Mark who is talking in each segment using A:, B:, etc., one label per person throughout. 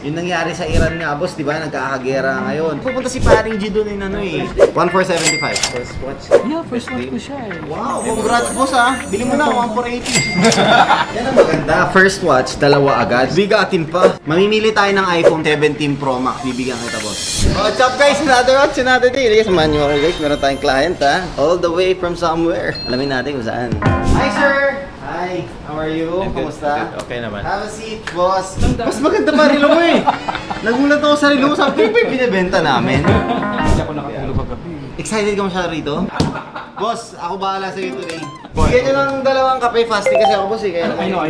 A: Yung nangyari sa Iran nga, boss, di ba? Nagkakagera ngayon. Pupunta si paring G doon ano eh. 1475. First watch.
B: Yeah, first watch ko siya eh.
A: Wow, congrats boss ah. Bili mo na, 1480. Yan ang maganda. First watch, dalawa agad. Bigatin pa. Mamimili tayo ng iPhone 17 Pro Max. Bibigyan kita, boss. What's up guys? Another watch, another day. Yes, samahan nyo ako guys. Meron tayong client ha. All the way from somewhere. Alamin natin kung saan. Hi sir! Hi, how are you? Kamusta?
C: Okay naman.
A: Have a seat, boss. Mas maganda pa rilo mo eh. Nagulat ako sa rilo mo. Sabi ko, binibenta namin.
B: Hindi ako nakatulog kagabi.
A: Excited ka masyado rito? Boss, ako bahala sa'yo today. Bigyan nyo ng dalawang kape fasting kasi ako boss eh. Kaya
B: I know.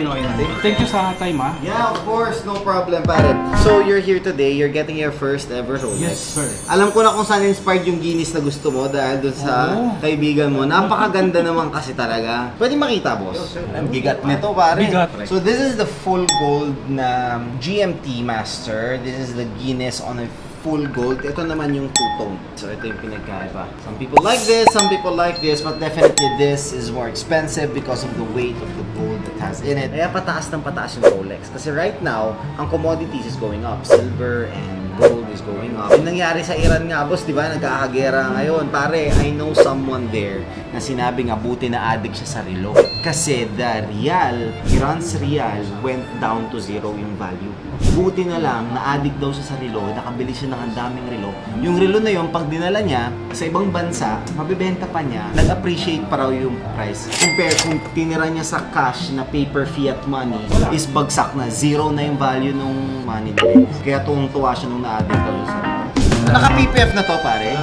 B: Thank you sa time ah.
A: Yeah, of course. No problem, pare. So, you're here today. You're getting your first ever Rolex.
B: Yes, sir.
A: Alam ko na kung saan inspired yung Guinness na gusto mo dahil dun sa kaibigan mo. Napakaganda naman kasi talaga. Pwede makita, boss. Ang bigat nito, pare.
B: Bigat.
A: So, this is the full gold na GMT Master. This is the Guinness on a full gold. Ito naman yung two-tone. So, ito yung pinagkaiba. Some people like this, some people like this, but definitely this is more expensive because of the weight of the gold that has in it. Kaya pataas ng pataas yung Rolex. Kasi right now, ang commodities is going up. Silver and gold is going up. Yung nangyari sa Iran nga, boss, di ba? Nagkakagera ngayon. Pare, I know someone there na sinabi nga buti na addict siya sa relo. Kasi the real, Iran's real went down to zero yung value. Buti na lang na addict daw siya sa relo, nakabili siya ng ang daming relo. Yung relo na yun, pag dinala niya sa ibang bansa, mabibenta pa niya, nag-appreciate pa raw yung price. Compare kung tinira niya sa cash na paper fiat money, is bagsak na, zero na yung value ng money nila. Kaya tuwang-tuwa siya nung na-addict daw sa relo. Naka-PPF na to, pare?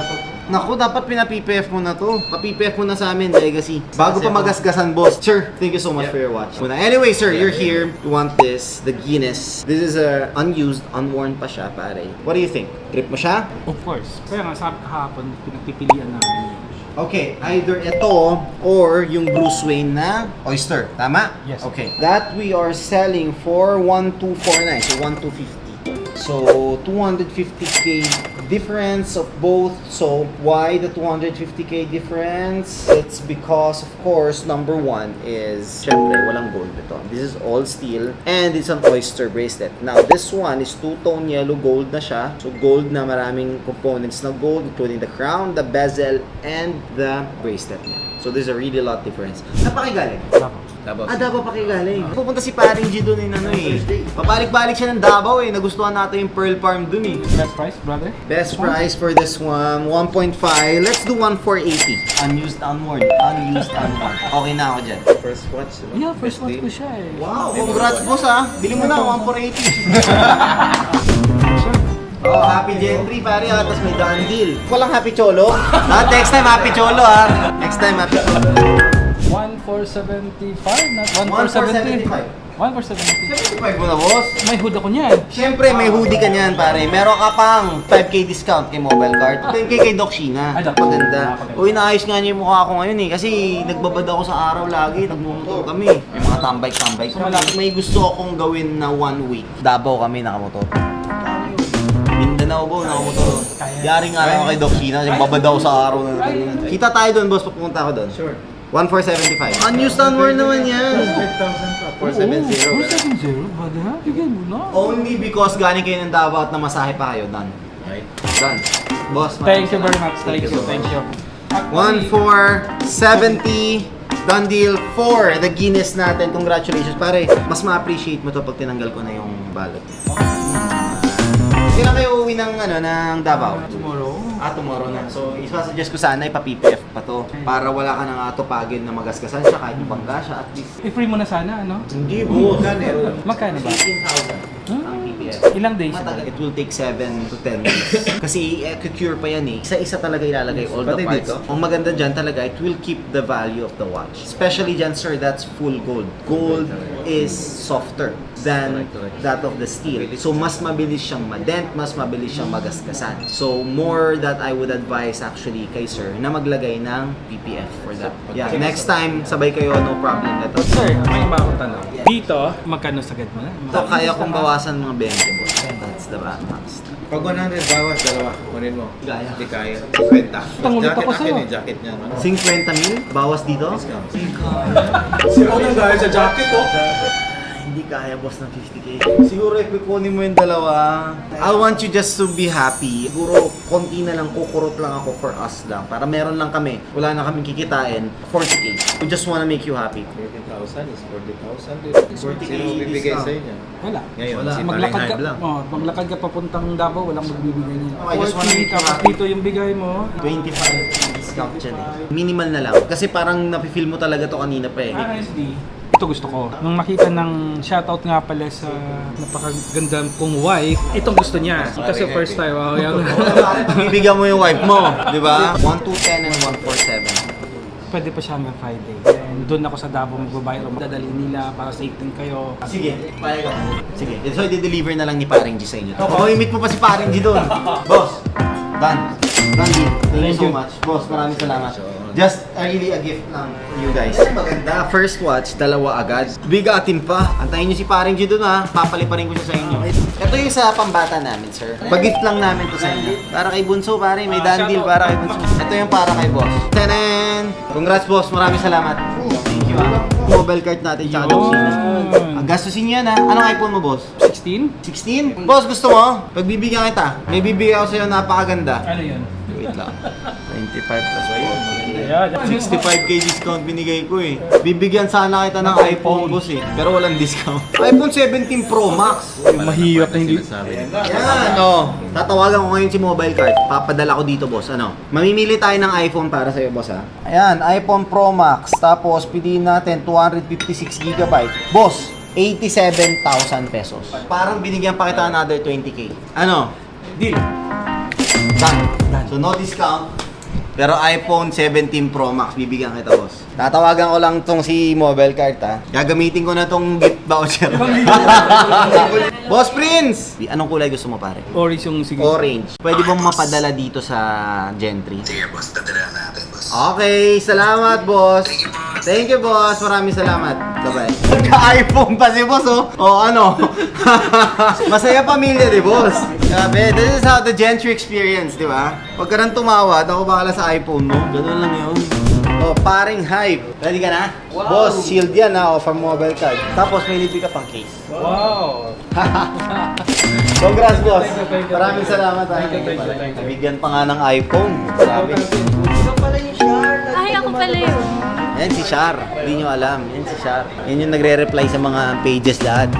A: Naku, dapat pina-PPF mo na to. Pa-PPF mo na sa amin, Legacy. Bago pa magasgasan, boss. Sir, thank you so much for your watch. Anyway, sir, you're here. You want this, the Guinness. This is a unused, unworn pa siya, pare. What do you think? Trip mo siya?
B: Of course. Kaya nga sabi kahapon, pinagpipilian namin yun.
A: Okay, either ito or yung Bruce Wayne na Oyster. Tama?
B: Yes.
A: Okay. That we are selling for 1249, so 1250. So 250k difference of both. So why the 250k difference? It's because of course number one is syempre walang gold ito. This is all steel and it's an oyster bracelet. Now this one is two-tone yellow gold na siya. So gold na maraming components na gold including the crown, the bezel and the bracelet niya. So there's a really lot difference. Napakigaling.
C: Tapos,
A: Davao pa kayo galing. Pupunta si paring G doon eh. Papalik-balik siya ng Davao eh. Nagustuhan natin yung Pearl Farm doon eh.
B: Best price, brother?
A: Best price for this one, 1.5. Let's do 1,480. Unused, unworn. Unused, unworn. Okay na ako dyan.
C: first watch.
B: Yeah, first watch ko siya eh.
A: Wow, congrats boss ah. Bili mo na, 1,480. Oh, happy Gen 3 pare ah. Tapos may done deal. Walang happy cholo? Next time happy cholo ah. Next time happy cholo.
B: 1,475, not 1,470. 1,470.
A: 75 mo na boss.
B: May hood ako niyan.
A: Siyempre, may hoodie ka niyan, pare. Meron ka pang 5k discount kay mobile card. 10k kay Doc Sheena.
B: Ay, Doc.
A: Maganda.
B: Napakaganda.
A: Uy, naayos nga niya yung mukha ko ngayon eh. Kasi nagbabad ako sa araw lagi. Nagmumotor kami. May mga tambay-tambay. So, may gusto akong gawin na 1 week. Davao kami nakamotor. Mindanao ba, nakamotor. Yari nga lang ako kay Doc Sheena. Nagbabad ako sa araw na. Kita tayo doon, boss. Papunta ako doon.
C: Sure.
A: 1,475. Unused unworn naman yan.
C: 5,000 pa. 470.
B: 470, brother ha? Bigyan mo na.
A: Only because galing kayo ng Davao at namasahe pa kayo. Done.
C: Right.
A: Done. Boss,
B: Thank you very much. Thank you.
A: 1,470. Done deal for the Guinness natin. Congratulations, pare. Mas ma-appreciate mo to pag tinanggal ko na yung balot. Kailan kayo uwi ng, ng Davao?
B: Tomorrow.
A: Tomorrow na. So, isa-suggest ko sana ipa-PPF pa to para wala ka nang atupagin na magasgasan siya kahit ibangga siya at least.
B: I-free mo na sana, ano?
A: Hindi po.
B: Magkano ba?
A: 18,000 ang PPF.
B: Ilang days?
A: Matagal. It will take 7 to 10 days. Kasi i-cure pa yan eh. Isa-isa talaga ilalagay all the
C: Pati
A: parts.
C: dito?
A: Ang maganda dyan talaga, it will keep the value of the watch. Especially dyan, sir, that's full gold. Gold is softer than that of the steel. So, mas mabilis siyang madent, mas mabilis siyang magasgasan. So, more that I would advise actually kay sir na maglagay ng PPF for that. Yeah, next time, sabay kayo, no problem. Let us.
B: Sir, may iba akong tanong. Dito, magkano sagad mo na?
A: Ito, kaya kong bawasan mga 20 boss. That's the max.
C: Pag 100 bawas, dalawa. Kunin mo.
A: Kaya.
C: Hindi kaya. 50.
B: Tangulit
C: Jacket
B: ako sa'yo.
C: akin eh. Jacket niya. Ano?
A: 50 mil? Bawas dito?
C: Discount.
D: Si ano dahil sa jacket ko?
A: hindi kaya boss ng 50k. Siguro if kukunin mo yung dalawa, I want you just to be happy. Siguro konti na lang, kukurot lang ako for us lang. Para meron lang kami, wala na kaming kikitain, 40k. We just wanna make you happy.
C: 30,000 is 40,000.
A: 40K
C: Sino bibigay
A: discount.
C: sa inyo?
B: Wala.
C: Ngayon,
A: Wala.
C: si
B: Maglakad
C: Paring
B: ka,
C: Hype lang.
B: maglakad ka papuntang Davao, walang magbibigay niya.
A: Okay, just wanna make you
B: 40, tapos
A: happy.
B: dito yung bigay mo.
A: 25 discount dyan eh. Minimal na lang. Kasi parang napifeel mo talaga to kanina pa eh.
B: RSD. Ito gusto ko. Nung makita ng shoutout nga pala sa napakaganda kong wife, itong gusto niya. Ito sa first time. Wow, yan.
A: Bibigyan mo yung wife mo, di ba? 1210 and 147.
B: Pwede pa siya hanggang Friday. And doon ako sa Davao magbabayad. Dadali nila para safe din kayo.
A: Sige, payag ako. Sige, so i-deliver na lang ni Paring G sa inyo. O, i-meet mo pa si Paring G doon. Boss, done. Done deal. Thank you so much. Boss, maraming salamat. Just really a gift lang for you guys. Maganda. First watch, dalawa agad. Bigatin pa. Antayin niyo si Paring G doon ha. Papaliparin ko siya sa inyo. Ito yung sa pambata namin, sir. Pag-gift lang namin to sa inyo. Para kay Bunso, pare. May dandil para kay Bunso. Ito yung para kay boss. Tanan! Congrats, boss. Maraming salamat. Thank you, ha. Mobile card natin, tsaka opisina. Ang gastusin niyo yan, ha. Anong iPhone mo, boss?
B: 16?
A: 16? Boss, gusto mo? Pagbibigyan kita. May bibigyan ako sa'yo napakaganda.
B: Ano yun?
A: Wait lang. 25 plus 4.
B: Ayan.
A: 65k discount binigay ko eh. Bibigyan sana kita ng iPhone, boss eh. Pero walang discount. iPhone 17 Pro Max.
B: Mahirap na hindi.
C: Sinasabi niya.
A: Yan, oh. Tatawagan ko ngayon si mobile card. Papadala ko dito, boss. Ano? Mamimili tayo ng iPhone para sa'yo, boss, ha? Ayan, iPhone Pro Max. Tapos, piliin natin 256GB. Boss, 87,000 pesos. Parang binigyan pa kita another 20k. Ano?
B: Deal.
A: Done. So, no discount. Pero iPhone 17 Pro Max, bibigyan kita, boss. Tatawagan ko lang tong si mobile card, ha? Gagamitin ko na tong gift voucher. Boss Prince! Anong kulay gusto mo, pare?
B: Orange yung sige.
A: Orange. Pwede bang mapadala dito sa Gentry?
D: Sige boss, dadala natin boss.
A: Okay, salamat, boss. Thank you, boss. Maraming salamat. Bye-bye. Nagka-iPhone pa si boss, oh. O, ano? Masaya pamilya, di, boss? Grabe, this is how the Gentry experience, di ba? Huwag ka nang tumawad, ako bahala sa iPhone mo. Ganun lang yun. Oh, Paring Hype. Ready ka na? Wow. Boss, shield yan ha, offer mobile card. Tapos may libre ka pang case.
B: Wow.
A: Congrats, boss.
B: Thank you.
A: Maraming salamat.
B: Thank you.
A: Nabigyan pa nga ng iPhone. Grabe.
E: Ay, ako pala yun.
A: Yan si Char. Hindi nyo alam. Yan si Char. Yan yung nagre-reply sa mga pages lahat.